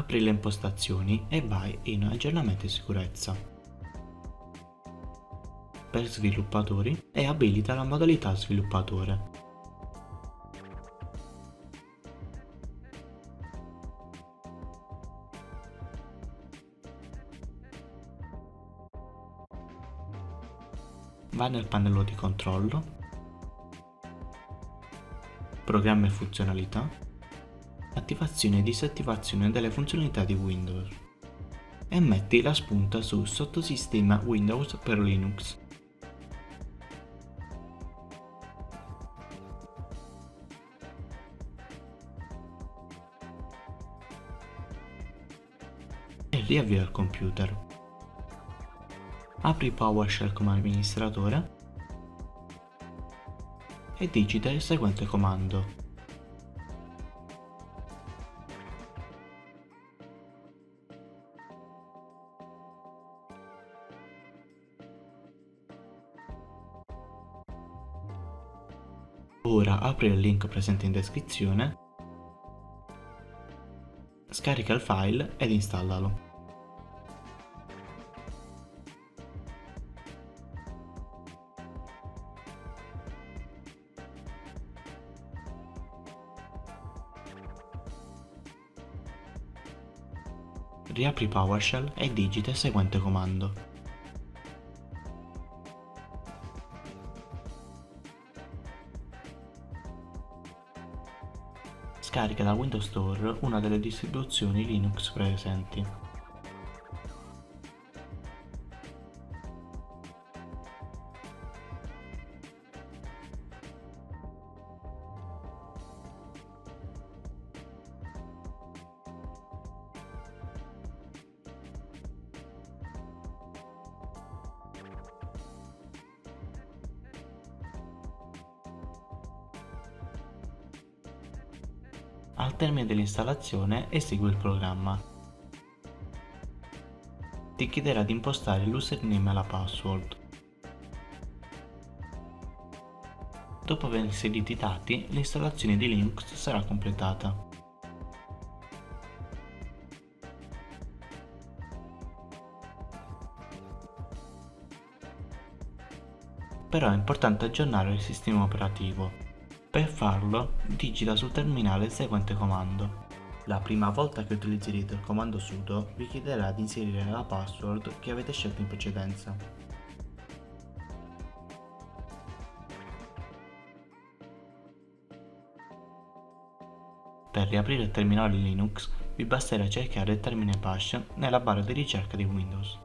Apri le impostazioni e vai in aggiornamenti e sicurezza. Per sviluppatori e abilita la modalità sviluppatore. Vai nel pannello di controllo, programma e funzionalità, attivazione e disattivazione delle funzionalità di Windows e metti la spunta su sottosistema Windows per Linux. E riavvia il computer. Apri PowerShell come amministratore e digita il seguente comando. Ora apri il link presente in descrizione, scarica il file ed installalo. Riapri PowerShell e digita il seguente comando. Scarica da Windows Store una delle distribuzioni Linux presenti. Al termine dell'installazione esegui il programma. Ti chiederà di impostare l'username e la password. Dopo aver inserito i dati, l'installazione di Linux sarà completata. Però è importante aggiornare il sistema operativo. Per farlo, digita sul terminale il seguente comando. La prima volta che utilizzerete il comando sudo vi chiederà di inserire la password che avete scelto in precedenza. Per riaprire il terminale Linux vi basterà cercare il termine bash nella barra di ricerca di Windows.